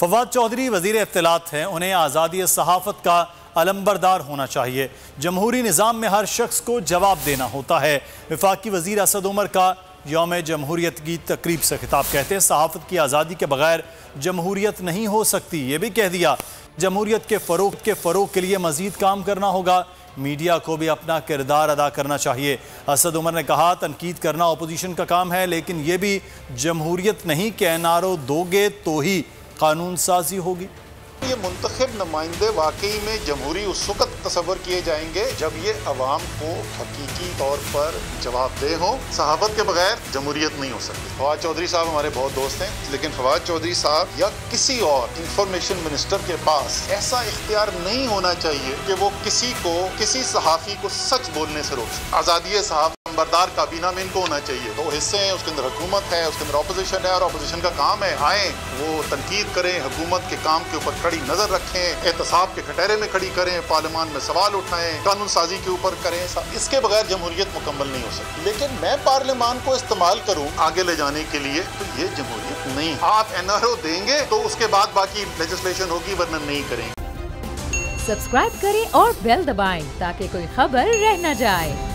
فواد چودھری وزیر اطلاعات ہیں، انہیں آزادی صحافت کا علمبردار ہونا چاہیے۔ جمہوری نظام میں ہر شخص کو جواب دینا ہوتا ہے۔ وفاقی وزیر اسد عمر کا یوم جمہوریت کی تقریب سے خطاب، کہتے ہیں صحافت کی آزادی کے بغیر جمہوریت نہیں ہو سکتی۔ یہ بھی کہہ دیا جمہوریت کے فروغ کے لیے مزید کام کرنا ہوگا، میڈیا کو بھی اپنا کردار ادا کرنا چاہیے۔ اسد عمر نے کہا تنقید کرنا اپوزیشن کا کام ہے، لیکن یہ بھی جمہوریت نہیں کہ NRO دو گے تو ہی قانون سازی ہوگی۔ یہ منتخب نمائندے واقعی میں جمہوری اس وقت تصور کیے جائیں گے جب یہ عوام کو حقیقی طور پر جواب دہ ہوں۔ صحافت کے بغیر جمہوریت نہیں ہو سکتی۔ فواد چودھری صاحب ہمارے بہت دوست ہیں، لیکن فواد چودھری صاحب یا کسی اور انفارمیشن منسٹر کے پاس ایسا اختیار نہیں ہونا چاہیے کہ وہ کسی صحافی کو سچ بولنے سے روک سکے۔ آزادی صحافت بردار کابینہ میں ان کو ہونا چاہیے۔ تو حصے ہیں، اس کے اندر حکومت ہے، اس کے اندر اپوزیشن ہے، اور اپوزیشن کا کام ہے آئیں وہ تنقید کریں، حکومت کے کام کے اوپر کڑی نظر رکھیں، احتساب کے کٹہرے میں کھڑی کریں، پارلیمان میں سوال اٹھائیں، قانون سازی کے اوپر کریں۔ اس کے بغیر جمہوریت مکمل نہیں ہو سکتی۔ لیکن میں پارلیمان کو استعمال کروں آگے لے جانے کے لیے تو یہ جمہوریت نہیں۔ آپ NRO دیں گے تو اس کے بعد باقی لیجسلیشن ہوگی، ورنہ نہیں کریں گے۔ سبسکرائب کریں اور بیل دبائیں تاکہ کوئی خبر رہ نہ جائے۔